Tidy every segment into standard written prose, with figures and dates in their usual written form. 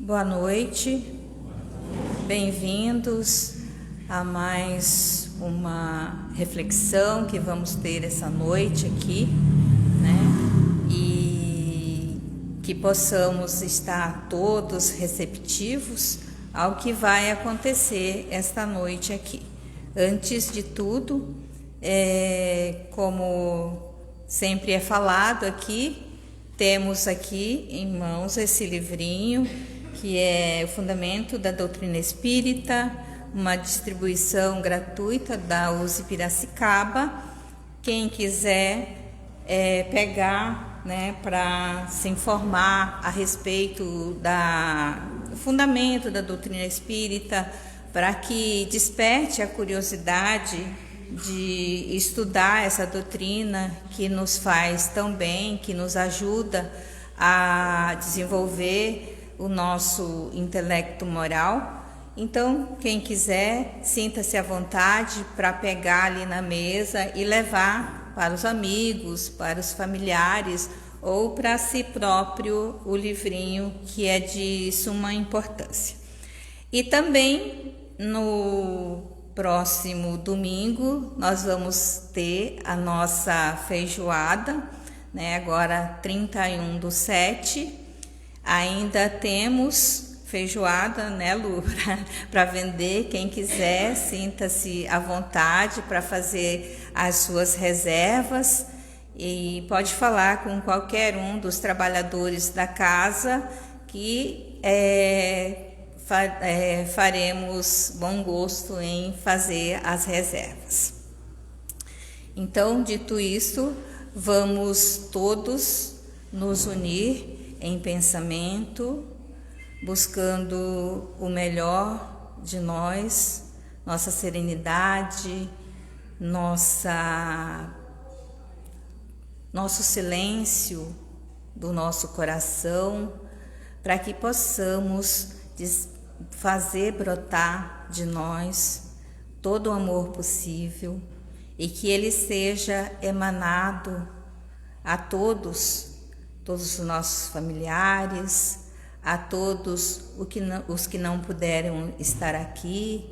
Boa noite, bem-vindos a mais uma reflexão que vamos ter essa noite aqui, né? E que possamos estar todos receptivos ao que vai acontecer esta noite aqui. Antes de tudo, como sempre é falado aqui, temos aqui em mãos esse livrinho, que é o Fundamento da Doutrina Espírita, uma distribuição gratuita da USE Piracicaba. Quem quiser pegar, né, para se informar a respeito do fundamento da doutrina espírita, para que desperte a curiosidade de estudar essa doutrina que nos faz tão bem, que nos ajuda a desenvolver o nosso intelecto moral. Então, quem quiser, sinta-se à vontade para pegar ali na mesa e levar para os amigos, para os familiares ou para si próprio o livrinho, que é de suma importância. E também no próximo domingo nós vamos ter a nossa feijoada, né? Agora 31/7. Ainda temos feijoada, né, Lu, para vender. Quem quiser, sinta-se à vontade para fazer as suas reservas e pode falar com qualquer um dos trabalhadores da casa que faremos bom gosto em fazer as reservas. Então, dito isso, vamos todos nos unir em pensamento, buscando o melhor de nós, nossa serenidade, nosso silêncio do nosso coração, para que possamos fazer brotar de nós todo o amor possível e que ele seja emanado a todos os nossos familiares, a todos os que não puderam estar aqui,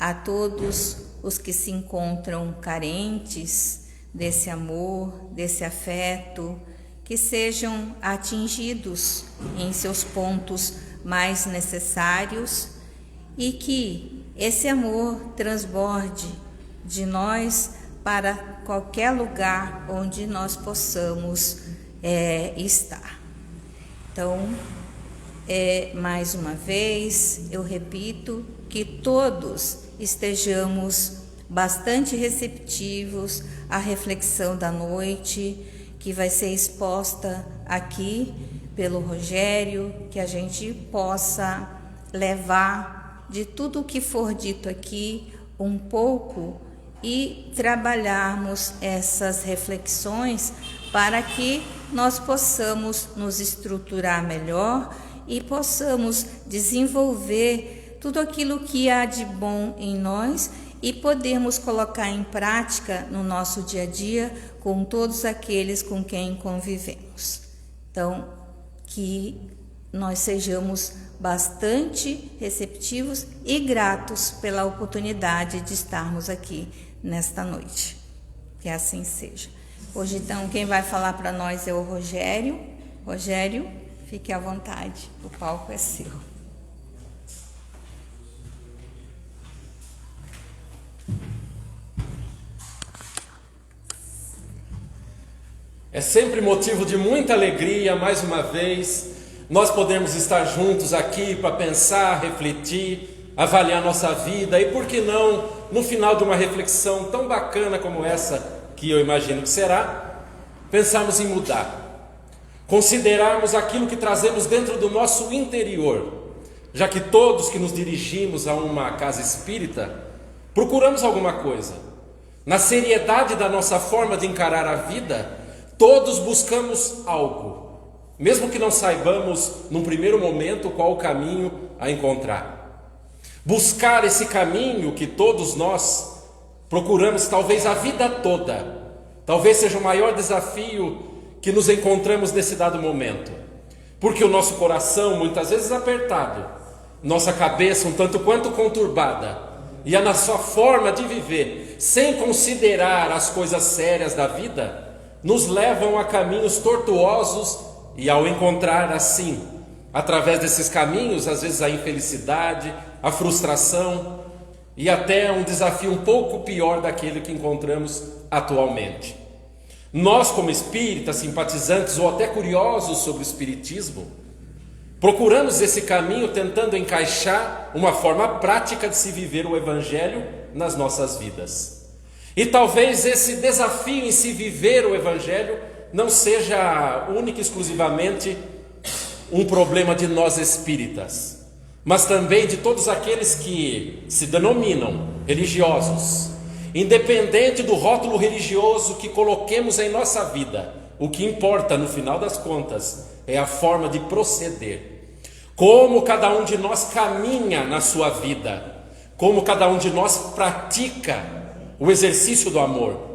a todos os que se encontram carentes desse amor, desse afeto, que sejam atingidos em seus pontos mais necessários e que esse amor transborde de nós para qualquer lugar onde nós possamos estar. Então, mais uma vez, eu repito que todos estejamos bastante receptivos à reflexão da noite, que vai ser exposta aqui pelo Rogério, que a gente possa levar de tudo o que for dito aqui um pouco e trabalharmos essas reflexões para que nós possamos nos estruturar melhor e possamos desenvolver tudo aquilo que há de bom em nós e podermos colocar em prática no nosso dia a dia com todos aqueles com quem convivemos. Então, que nós sejamos bastante receptivos e gratos pela oportunidade de estarmos aqui nesta noite. Que assim seja. Hoje, então, quem vai falar para nós é o Rogério. Rogério, fique à vontade, o palco é seu. É sempre motivo de muita alegria, mais uma vez, nós podemos estar juntos aqui para pensar, refletir, avaliar nossa vida e, por que não, no final de uma reflexão tão bacana como essa, que eu imagino que será, pensarmos em mudar, considerarmos aquilo que trazemos dentro do nosso interior, já que todos que nos dirigimos a uma casa espírita, procuramos alguma coisa. Na seriedade da nossa forma de encarar a vida, todos buscamos algo, mesmo que não saibamos num primeiro momento qual o caminho a encontrar. Buscar esse caminho que todos nós procuramos talvez a vida toda, talvez seja o maior desafio que nos encontramos nesse dado momento. porque o nosso coração, muitas vezes apertado, nossa cabeça um tanto quanto conturbada, e a nossa forma de viver, sem considerar as coisas sérias da vida, nos levam a caminhos tortuosos, e ao encontrar assim, através desses caminhos, às vezes a infelicidade, a frustração e até um desafio um pouco pior daquele que encontramos atualmente. Nós, como espíritas, simpatizantes ou até curiosos sobre o espiritismo, procuramos esse caminho tentando encaixar uma forma prática de se viver o Evangelho nas nossas vidas. E talvez esse desafio em se viver o Evangelho não seja única e exclusivamente um problema de nós espíritas, mas também de todos aqueles que se denominam religiosos. Independente do rótulo religioso que coloquemos em nossa vida, o que importa no final das contas é a forma de proceder. Como cada um de nós caminha na sua vida, como cada um de nós pratica o exercício do amor,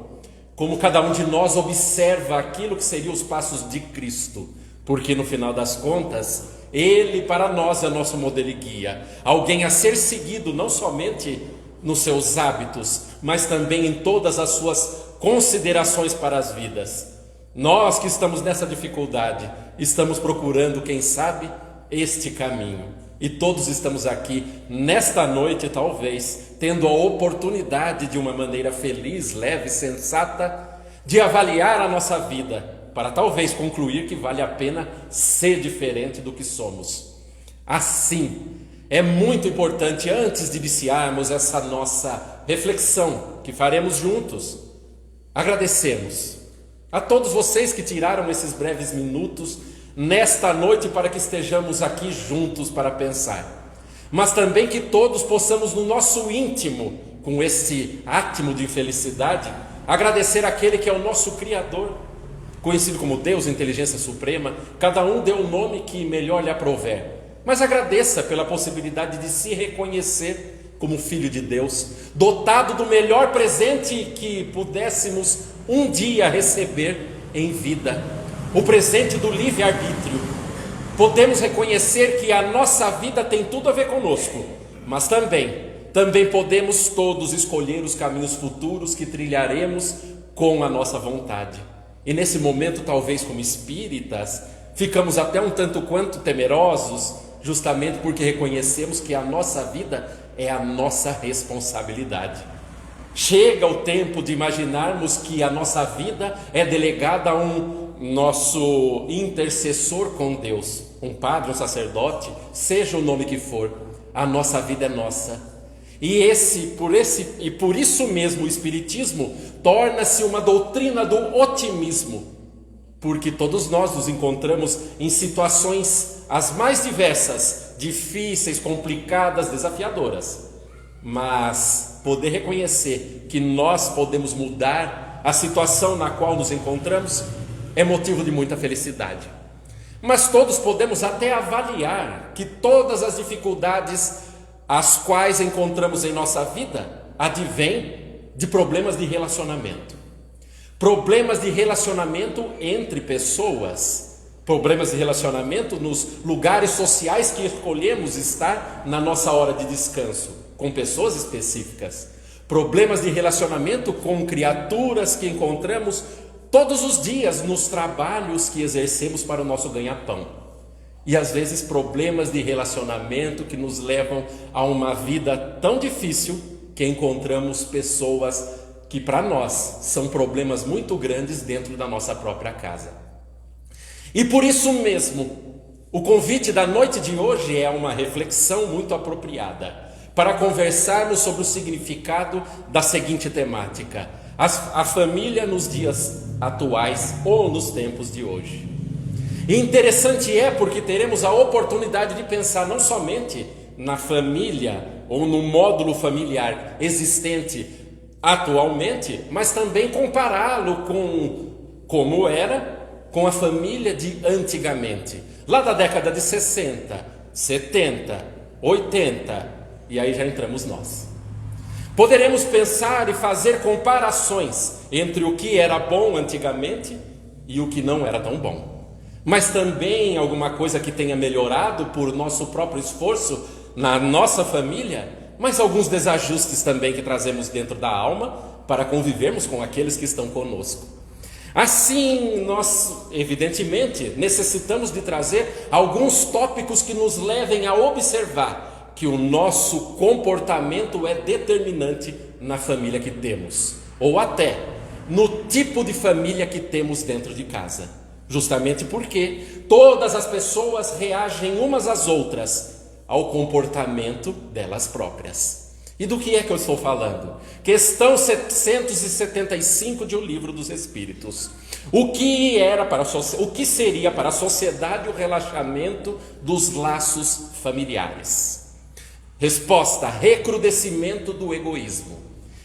como cada um de nós observa aquilo que seriam os passos de Cristo, porque no final das contas, Ele para nós é nosso modelo e guia, alguém a ser seguido não somente nos seus hábitos, mas também em todas as suas considerações para as vidas. Nós que estamos nessa dificuldade, estamos procurando, quem sabe, este caminho. E todos estamos aqui nesta noite, talvez, tendo a oportunidade de uma maneira feliz, leve, sensata, de avaliar a nossa vida, para talvez concluir que vale a pena ser diferente do que somos. Assim, é muito importante, antes de iniciarmos essa nossa reflexão, que faremos juntos, agradecermos a todos vocês que tiraram esses breves minutos nesta noite para que estejamos aqui juntos para pensar, mas também que todos possamos no nosso íntimo, com este átimo de infelicidade, agradecer aquele que é o nosso Criador, conhecido como Deus, Inteligência Suprema. Cada um dê o nome que melhor lhe aprouver, mas agradeça pela possibilidade de se reconhecer como filho de Deus, dotado do melhor presente que pudéssemos um dia receber em vida, o presente do livre-arbítrio. Podemos reconhecer que a nossa vida tem tudo a ver conosco, mas também podemos todos escolher os caminhos futuros que trilharemos com a nossa vontade. E nesse momento, talvez como espíritas, ficamos até um tanto quanto temerosos, justamente porque reconhecemos que a nossa vida é a nossa responsabilidade. Chega o tempo de imaginarmos que a nossa vida é delegada a um nosso intercessor com Deus, um padre, um sacerdote, seja o nome que for, a nossa vida é nossa. E por isso mesmo o Espiritismo torna-se uma doutrina do otimismo, porque todos nós nos encontramos em situações as mais diversas, difíceis, complicadas, desafiadoras, mas poder reconhecer que nós podemos mudar a situação na qual nos encontramos é motivo de muita felicidade. Mas todos podemos até avaliar que todas as dificuldades as quais encontramos em nossa vida advêm de problemas de relacionamento. Problemas de relacionamento entre pessoas, problemas de relacionamento nos lugares sociais que escolhemos estar na nossa hora de descanso, com pessoas específicas, problemas de relacionamento com criaturas que encontramos todos os dias nos trabalhos que exercemos para o nosso ganha-pão. E às vezes problemas de relacionamento que nos levam a uma vida tão difícil que encontramos pessoas que para nós são problemas muito grandes dentro da nossa própria casa. E por isso mesmo, o convite da noite de hoje é uma reflexão muito apropriada para conversarmos sobre o significado da seguinte temática: a família nos dias atuais ou nos tempos de hoje. E interessante é porque teremos a oportunidade de pensar não somente na família ou no módulo familiar existente atualmente, mas também compará-lo com como era com a família de antigamente, lá da década de 60, 70, 80, e aí já entramos nós. Poderemos pensar e fazer comparações entre o que era bom antigamente e o que não era tão bom. mas também alguma coisa que tenha melhorado por nosso próprio esforço na nossa família, mas alguns desajustes também que trazemos dentro da alma para convivermos com aqueles que estão conosco. Assim, nós, evidentemente, necessitamos de trazer alguns tópicos que nos levem a observar que o nosso comportamento é determinante na família que temos, ou até no tipo de família que temos dentro de casa, justamente porque todas as pessoas reagem umas às outras ao comportamento delas próprias. E do que é que eu estou falando? Questão 775 de O Livro dos Espíritos. O que seria para a sociedade o relaxamento dos laços familiares? Resposta: recrudescimento do egoísmo.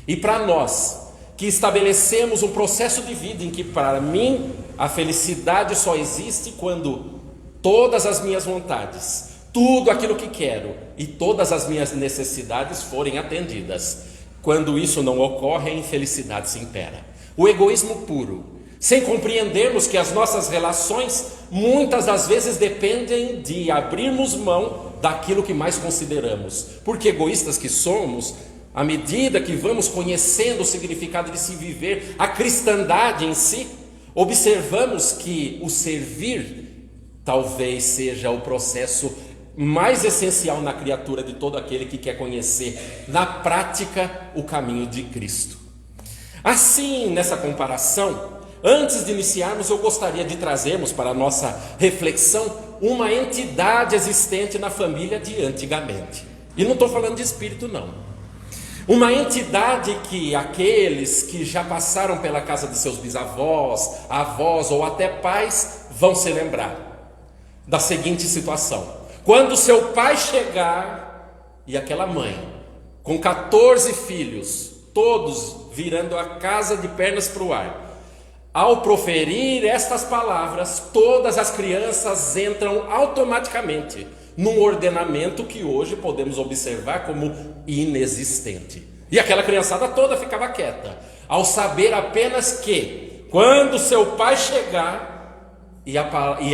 E para nós, que estabelecemos um processo de vida em que, para mim, a felicidade só existe quando todas as minhas vontades, tudo aquilo que quero e todas as minhas necessidades forem atendidas. Quando isso não ocorre, a infelicidade se impera. O egoísmo puro, sem compreendermos que as nossas relações muitas das vezes dependem de abrirmos mão daquilo que mais consideramos. Porque egoístas que somos, à medida que vamos conhecendo o significado de se viver, a cristandade em si, observamos que o servir talvez seja o processo mais essencial na criatura de todo aquele que quer conhecer na prática o caminho de Cristo. Assim, nessa comparação, antes de iniciarmos, eu gostaria de trazermos para a nossa reflexão uma entidade existente na família de antigamente. E não estou falando de espírito, não. Uma entidade que aqueles que já passaram pela casa de seus bisavós, avós ou até pais vão se lembrar da seguinte situação: quando seu pai chegar e aquela mãe com 14 filhos, todos virando a casa de pernas para o ar, ao proferir estas palavras, todas as crianças entram automaticamente num ordenamento que hoje podemos observar como inexistente. E aquela criançada toda ficava quieta, ao saber apenas que, quando seu pai chegar, e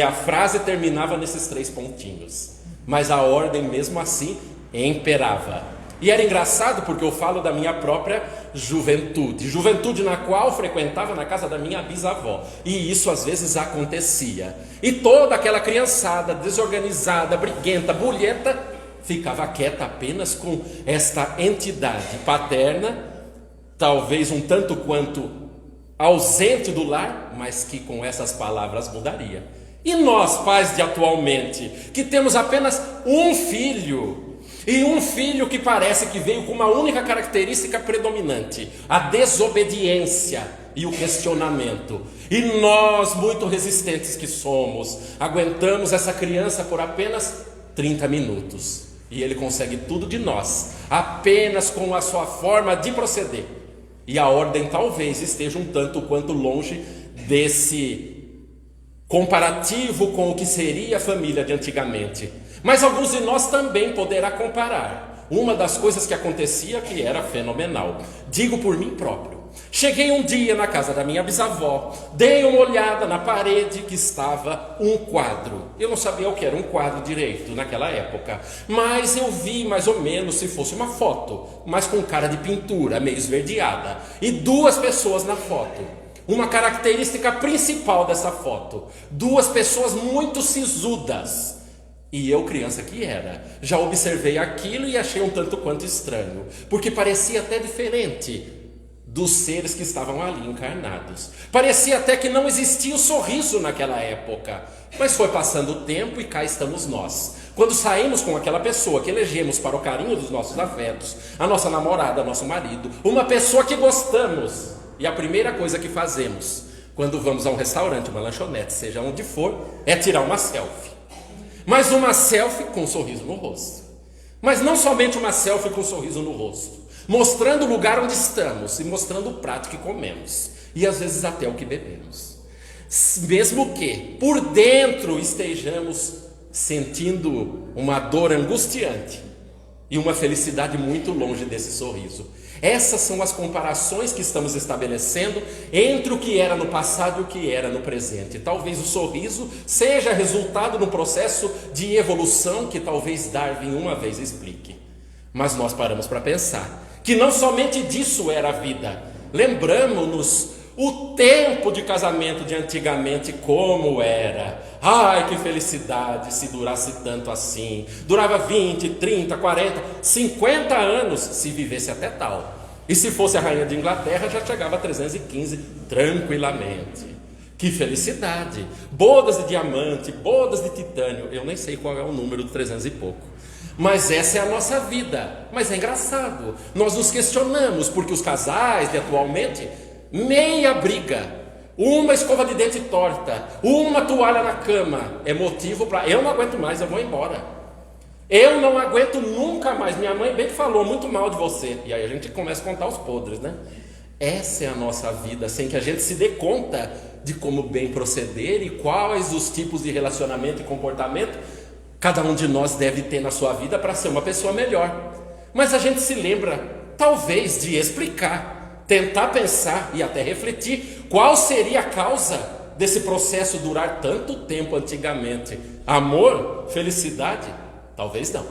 a frase terminava nesses 3 pontinhos, mas a ordem mesmo assim imperava. E era engraçado porque eu falo da minha própria juventude na qual frequentava na casa da minha bisavó, e isso às vezes acontecia, e toda aquela criançada desorganizada, briguenta, bulheta, ficava quieta apenas com esta entidade paterna, talvez um tanto quanto ausente do lar, mas que com essas palavras mudaria. E nós, pais de atualmente, que temos apenas um filho, e um filho que parece que veio com uma única característica predominante: a desobediência e o questionamento. E nós, muito resistentes que somos, aguentamos essa criança por apenas 30 minutos. E ele consegue tudo de nós, apenas com a sua forma de proceder. E a ordem talvez esteja um tanto quanto longe desse comparativo com o que seria a família de antigamente. Mas alguns de nós também poderá comparar. Uma das coisas que acontecia que era fenomenal. Digo por mim próprio. Cheguei um dia na casa da minha bisavó, dei uma olhada na parede que estava um quadro. Eu não sabia o que era um quadro direito naquela época, mas eu vi mais ou menos se fosse uma foto, mas com cara de pintura, meio esverdeada, e 2 pessoas na foto. Uma característica principal dessa foto: 2 pessoas muito sisudas. E eu, criança que era, já observei aquilo e achei um tanto quanto estranho, porque parecia até diferente dos seres que estavam ali encarnados. Parecia até que não existia o sorriso naquela época. Mas foi passando o tempo e cá estamos nós. Quando saímos com aquela pessoa que elegemos para o carinho dos nossos afetos, a nossa namorada, nosso marido, uma pessoa que gostamos, e a primeira coisa que fazemos quando vamos a um restaurante, uma lanchonete, seja onde for, é tirar uma selfie. Mas uma selfie com um sorriso no rosto. Mas não somente uma selfie com um sorriso no rosto, mostrando o lugar onde estamos e mostrando o prato que comemos, e às vezes até o que bebemos, mesmo que por dentro estejamos sentindo uma dor angustiante e uma felicidade muito longe desse sorriso. Essas são as comparações que estamos estabelecendo entre o que era no passado e o que era no presente. Talvez o sorriso seja resultado de um processo de evolução que talvez Darwin uma vez explique. Mas nós paramos para pensar que não somente disso era a vida. Lembramos-nos o tempo de casamento de antigamente como era. Ai, que felicidade se durasse tanto assim. Durava 20, 30, 40, 50 anos se vivesse até tal. E se fosse a rainha de Inglaterra já chegava a 315 tranquilamente. Que felicidade. Bodas de diamante, bodas de titânio. Eu nem sei qual é o número do 300 e pouco. Mas essa é a nossa vida. Mas é engraçado, nós nos questionamos porque os casais de atualmente, meia briga, uma escova de dente torta, uma toalha na cama, é motivo para eu não aguento mais, eu vou embora, eu não aguento nunca mais, minha mãe bem que falou muito mal de você. E aí a gente começa a contar os podres, né? Essa é a nossa vida, sem que a gente se dê conta de como bem proceder e quais os tipos de relacionamento e comportamento cada um de nós deve ter na sua vida para ser uma pessoa melhor. Mas a gente se lembra, talvez, de explicar, tentar pensar e até refletir qual seria a causa desse processo durar tanto tempo antigamente. Amor? Felicidade? Talvez não.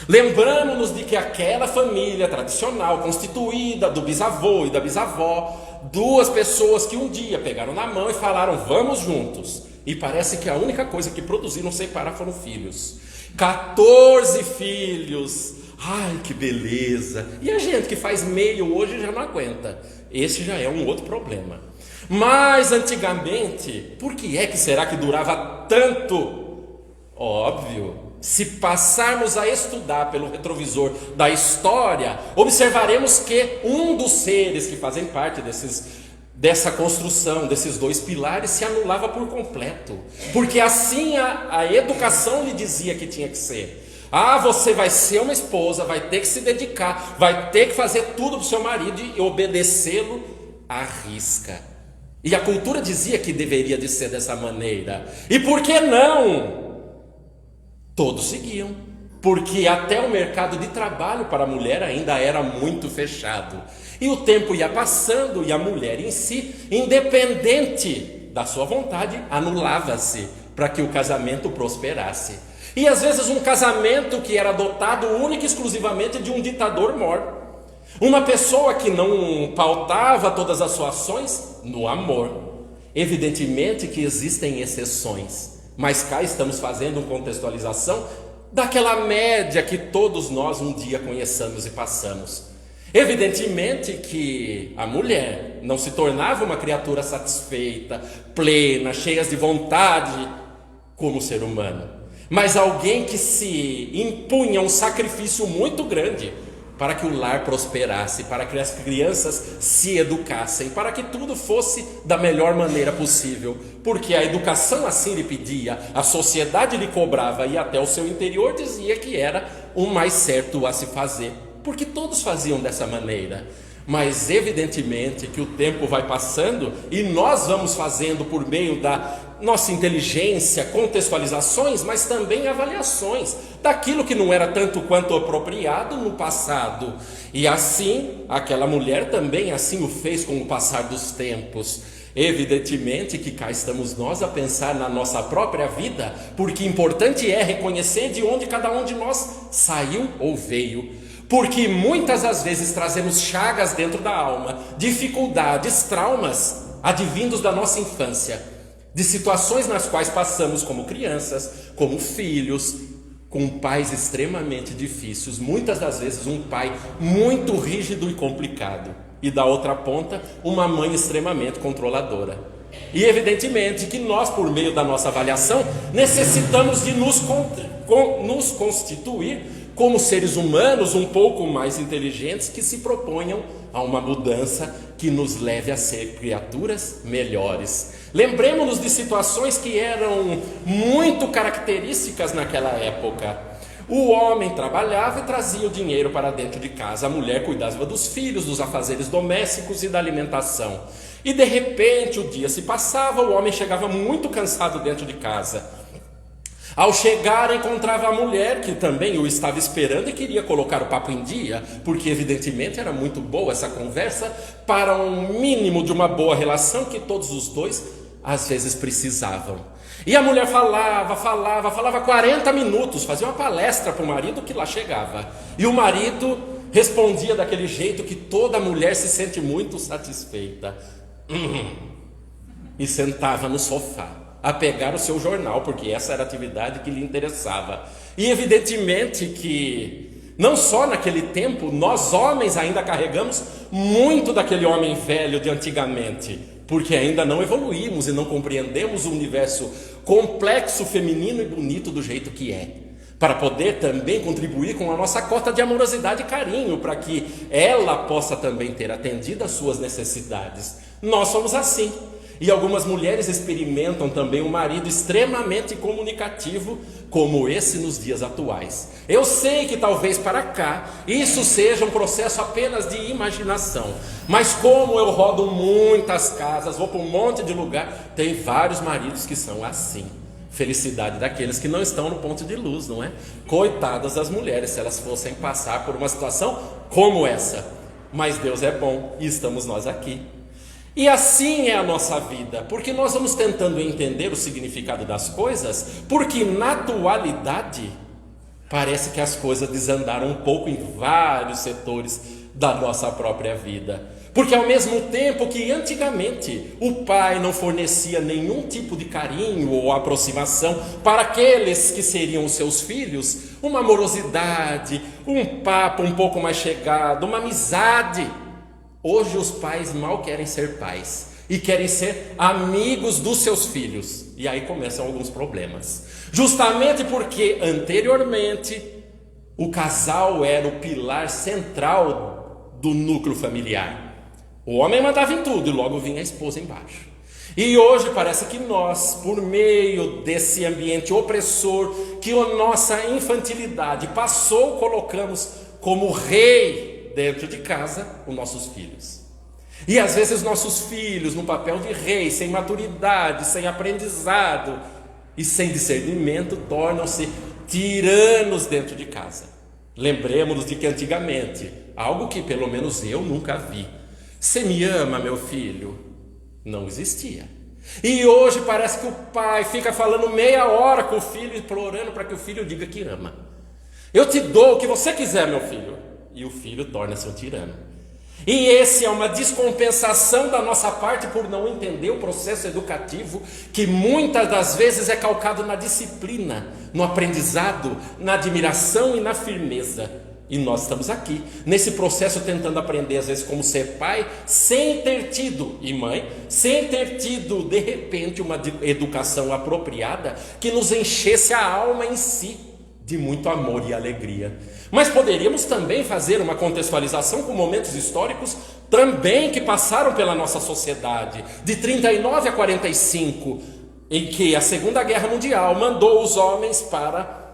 Lembramos-nos de que aquela família tradicional, constituída do bisavô e da bisavó, duas pessoas que um dia pegaram na mão e falaram, vamos juntos. E parece que a única coisa que produziram separar foram filhos. 14 filhos. Ai, que beleza. E a gente que faz meio hoje já não aguenta. Esse já é um outro problema. Mas antigamente, por que é que será que durava tanto? Óbvio, se passarmos a estudar pelo retrovisor da história, observaremos que um dos seres que fazem parte dessa construção, desses dois pilares, se anulava por completo, porque assim a educação lhe dizia que tinha que ser. Você vai ser uma esposa, vai ter que se dedicar, vai ter que fazer tudo para o seu marido e obedecê-lo à risca. E a cultura dizia que deveria de ser dessa maneira. E por que não? Todos seguiam, porque até o mercado de trabalho para a mulher ainda era muito fechado. E o tempo ia passando e a mulher em si, independente da sua vontade, anulava-se para que o casamento prosperasse. E às vezes um casamento que era dotado única e exclusivamente de um ditador mor. Uma pessoa que não pautava todas as suas ações no amor. Evidentemente que existem exceções, mas cá estamos fazendo uma contextualização daquela média que todos nós um dia conhecemos e passamos. Evidentemente que a mulher não se tornava uma criatura satisfeita, plena, cheia de vontade como ser humano, mas alguém que se impunha um sacrifício muito grande para que o lar prosperasse, para que as crianças se educassem, para que tudo fosse da melhor maneira possível, porque a educação assim lhe pedia, a sociedade lhe cobrava e até o seu interior dizia que era o mais certo a se fazer. Porque todos faziam dessa maneira, mas evidentemente que o tempo vai passando e nós vamos fazendo por meio da nossa inteligência, contextualizações, mas também avaliações daquilo que não era tanto quanto apropriado no passado. E assim, aquela mulher também assim o fez com o passar dos tempos. Evidentemente que cá estamos nós a pensar na nossa própria vida, porque importante é reconhecer de onde cada um de nós saiu ou veio. Porque muitas das vezes trazemos chagas dentro da alma, dificuldades, traumas advindos da nossa infância, de situações nas quais passamos como crianças, como filhos, com pais extremamente difíceis, muitas das vezes um pai muito rígido e complicado, e da outra ponta uma mãe extremamente controladora. E evidentemente que nós, por meio da nossa avaliação, necessitamos de nos constituir como seres humanos um pouco mais inteligentes que se proponham a uma mudança que nos leve a ser criaturas melhores. Lembremos-nos de situações que eram muito características naquela época. O homem trabalhava e trazia o dinheiro para dentro de casa, a mulher cuidava dos filhos, dos afazeres domésticos e da alimentação. E de repente o dia se passava, o homem chegava muito cansado dentro de casa. Ao chegar, encontrava a mulher, que também o estava esperando e queria colocar o papo em dia, porque evidentemente era muito boa essa conversa para um mínimo de uma boa relação que todos os dois às vezes precisavam. E a mulher falava 40 minutos, fazia uma palestra para o marido que lá chegava. E o marido respondia daquele jeito que toda mulher se sente muito satisfeita. E sentava no sofá a pegar o seu jornal, porque essa era a atividade que lhe interessava. E evidentemente que não só naquele tempo, nós homens ainda carregamos muito daquele homem velho de antigamente, porque ainda não evoluímos e não compreendemos o universo complexo, feminino e bonito do jeito que é, para poder também contribuir com a nossa cota de amorosidade e carinho, para que ela possa também ter atendido às suas necessidades. Nós somos assim. E algumas mulheres experimentam também um marido extremamente comunicativo, como esse nos dias atuais. Eu sei que talvez para cá isso seja um processo apenas de imaginação, mas como eu rodo muitas casas, vou para um monte de lugar, tem vários maridos que são assim. Felicidade daqueles que não estão no ponto de luz, não é? Coitadas das mulheres se elas fossem passar por uma situação como essa. Mas Deus é bom e estamos nós aqui. E assim é a nossa vida, porque nós vamos tentando entender o significado das coisas, porque na atualidade parece que as coisas desandaram um pouco em vários setores da nossa própria vida. Porque ao mesmo tempo que antigamente o pai não fornecia nenhum tipo de carinho ou aproximação para aqueles que seriam os seus filhos, uma amorosidade, um papo um pouco mais chegado, uma amizade. Hoje os pais mal querem ser pais e querem ser amigos dos seus filhos. E aí começam alguns problemas. Justamente porque anteriormente o casal era o pilar central do núcleo familiar. O homem mandava em tudo e logo vinha a esposa embaixo. E hoje parece que nós, por meio desse ambiente opressor que a nossa infantilidade passou, colocamos como rei dentro de casa os nossos filhos. E às vezes nossos filhos, no papel de rei, sem maturidade, sem aprendizado e sem discernimento, tornam-se tiranos dentro de casa. Lembremos-nos de que antigamente, algo que pelo menos eu nunca vi, "Você me ama, meu filho?" não existia. E hoje parece que o pai fica falando meia hora com o filho, implorando para que o filho diga que ama. "Eu te dou o que você quiser, meu filho." E o filho torna-se um tirano. E esse é uma descompensação da nossa parte por não entender o processo educativo, que muitas das vezes é calcado na disciplina, no aprendizado, na admiração e na firmeza. E nós estamos aqui, nesse processo, tentando aprender às vezes como ser pai, sem ter tido, e mãe, sem ter tido de repente uma educação apropriada que nos enchesse a alma em si de muito amor e alegria. Mas poderíamos também fazer uma contextualização com momentos históricos também que passaram pela nossa sociedade, de 39 a 45, em que a Segunda Guerra Mundial mandou os homens para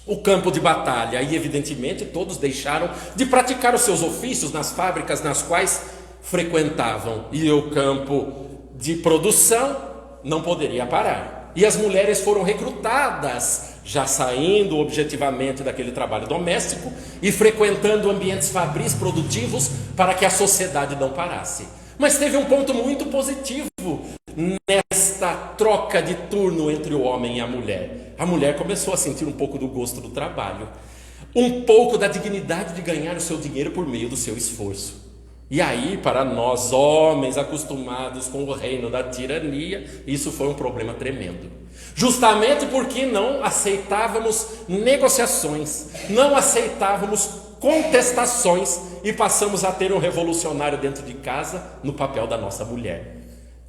o campo de batalha, e evidentemente todos deixaram de praticar os seus ofícios nas fábricas nas quais frequentavam, e o campo de produção não poderia parar. E as mulheres foram recrutadas, já saindo objetivamente daquele trabalho doméstico e frequentando ambientes fabris produtivos para que a sociedade não parasse. Mas teve um ponto muito positivo nesta troca de turno entre o homem e a mulher. A mulher começou a sentir um pouco do gosto do trabalho, um pouco da dignidade de ganhar o seu dinheiro por meio do seu esforço. E aí, para nós homens acostumados com o reino da tirania, isso foi um problema tremendo. Justamente porque não aceitávamos negociações, não aceitávamos contestações e passamos a ter um revolucionário dentro de casa no papel da nossa mulher,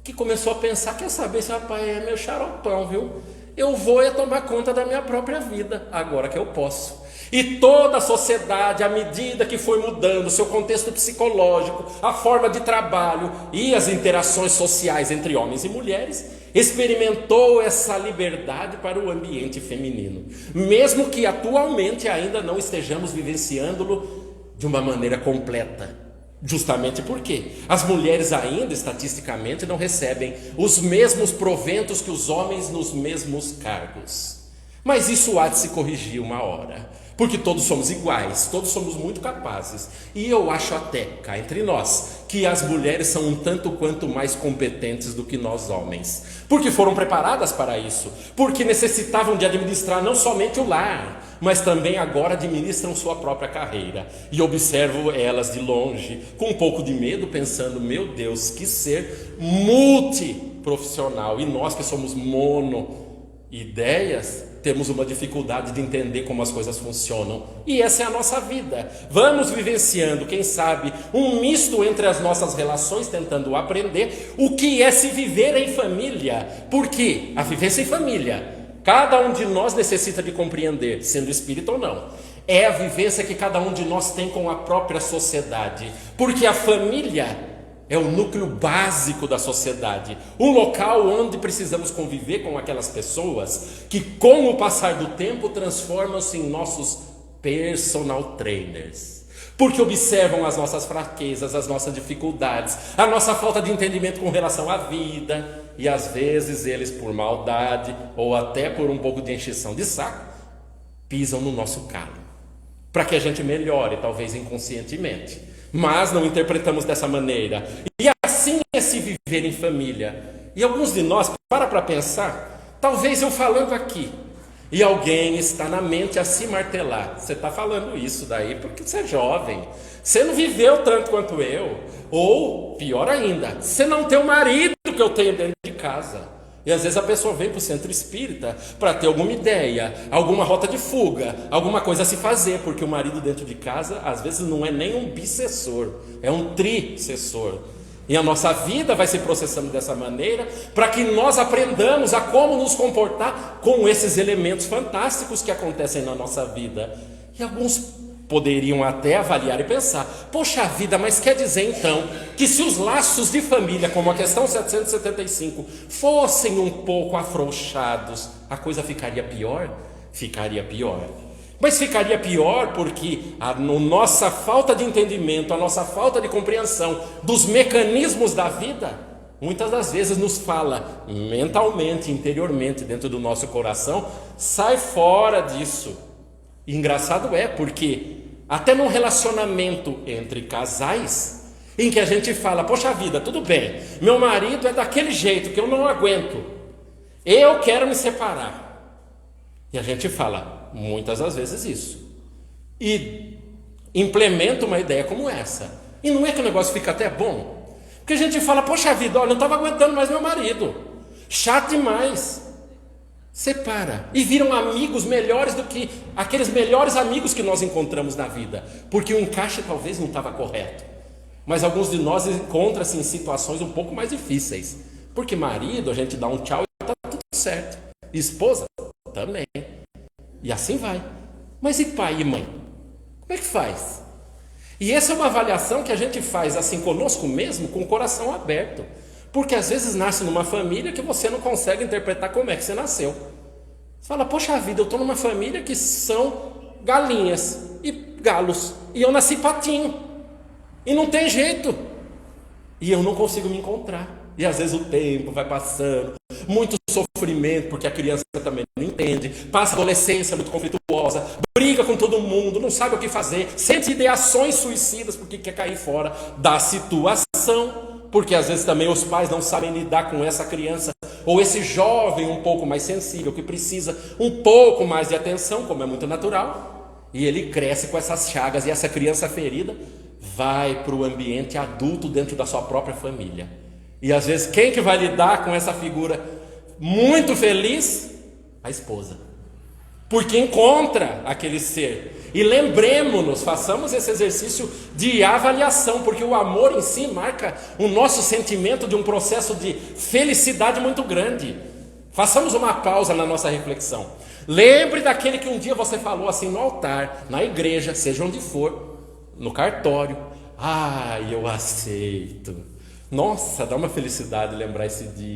que começou a pensar: quer saber, esse rapaz é meu xaropão, viu? Eu vou tomar conta da minha própria vida, agora que eu posso. E toda a sociedade, à medida que foi mudando o seu contexto psicológico, a forma de trabalho e as interações sociais entre homens e mulheres, experimentou essa liberdade para o ambiente feminino, mesmo que atualmente ainda não estejamos vivenciando-lo de uma maneira completa. Justamente porque as mulheres ainda, estatisticamente, não recebem os mesmos proventos que os homens nos mesmos cargos. Mas isso há de se corrigir uma hora, porque todos somos iguais, todos somos muito capazes. E eu acho até, cá entre nós, que as mulheres são um tanto quanto mais competentes do que nós homens, porque foram preparadas para isso, porque necessitavam de administrar não somente o lar, mas também agora administram sua própria carreira. E observo elas de longe, com um pouco de medo, pensando, meu Deus, que ser multiprofissional, e nós que somos mono-ideias, temos uma dificuldade de entender como as coisas funcionam. E essa é a nossa vida. Vamos vivenciando, quem sabe, um misto entre as nossas relações, tentando aprender o que é se viver em família. Porque a vivência em família, cada um de nós necessita de compreender, sendo espírita ou não. É a vivência que cada um de nós tem com a própria sociedade. Porque a família é o núcleo básico da sociedade, um local onde precisamos conviver com aquelas pessoas que, com o passar do tempo, transformam-se em nossos personal trainers, porque observam as nossas fraquezas, as nossas dificuldades, a nossa falta de entendimento com relação à vida, e às vezes eles, por maldade ou até por um pouco de encheção de saco, pisam no nosso calo, para que a gente melhore, talvez inconscientemente. Mas não interpretamos dessa maneira. E assim é se viver em família. E alguns de nós, para pensar, talvez eu falando aqui, e alguém está na mente a se martelar. Você está falando isso daí porque você é jovem. Você não viveu tanto quanto eu. Ou, pior ainda, você não tem o marido que eu tenho dentro de casa. E às vezes a pessoa vem para o centro espírita para ter alguma ideia, alguma rota de fuga, alguma coisa a se fazer, porque o marido dentro de casa às vezes não é nem um bicessor, é um tricessor. E a nossa vida vai se processando dessa maneira para que nós aprendamos a como nos comportar com esses elementos fantásticos que acontecem na nossa vida. E alguns poderiam até avaliar e pensar, poxa vida, mas quer dizer então que se os laços de família, como a questão 775, fossem um pouco afrouxados, a coisa ficaria pior? Ficaria pior. Mas ficaria pior porque a nossa falta de entendimento, a nossa falta de compreensão dos mecanismos da vida, muitas das vezes nos fala mentalmente, interiormente, dentro do nosso coração, sai fora disso. E engraçado é porque até num relacionamento entre casais, em que a gente fala, poxa vida, tudo bem, meu marido é daquele jeito que eu não aguento, eu quero me separar. E a gente fala muitas das vezes isso, e implementa uma ideia como essa, e não é que o negócio fica até bom, porque a gente fala, poxa vida, olha, eu não estava aguentando mais meu marido, chato demais. Separa, e viram amigos melhores do que aqueles melhores amigos que nós encontramos na vida, porque o encaixe talvez não estava correto. Mas alguns de nós encontram-se em situações um pouco mais difíceis, porque marido, a gente dá um tchau e está tudo certo, e esposa também, e assim vai. Mas e pai e mãe? Como é que faz? E essa é uma avaliação que a gente faz assim conosco mesmo, com o coração aberto. Porque às vezes nasce numa família que você não consegue interpretar como é que você nasceu. Você fala, poxa vida, eu estou numa família que são galinhas e galos, e eu nasci patinho, e não tem jeito, e eu não consigo me encontrar. E às vezes o tempo vai passando, muito sofrimento, porque a criança também não entende, passa a adolescência muito conflituosa, briga com todo mundo, não sabe o que fazer, sente ideações suicidas porque quer cair fora da situação. Porque às vezes também os pais não sabem lidar com essa criança, ou esse jovem um pouco mais sensível, que precisa um pouco mais de atenção, como é muito natural, e ele cresce com essas chagas, e essa criança ferida vai para o ambiente adulto dentro da sua própria família. E às vezes quem que vai lidar com essa figura muito feliz? A esposa. Porque encontra aquele ser. E lembremos-nos, façamos esse exercício de avaliação, porque o amor em si marca o nosso sentimento de um processo de felicidade muito grande. Façamos uma pausa na nossa reflexão. Lembre daquele que um dia você falou assim no altar, na igreja, seja onde for, no cartório. Eu aceito. Nossa, dá uma felicidade lembrar esse dia.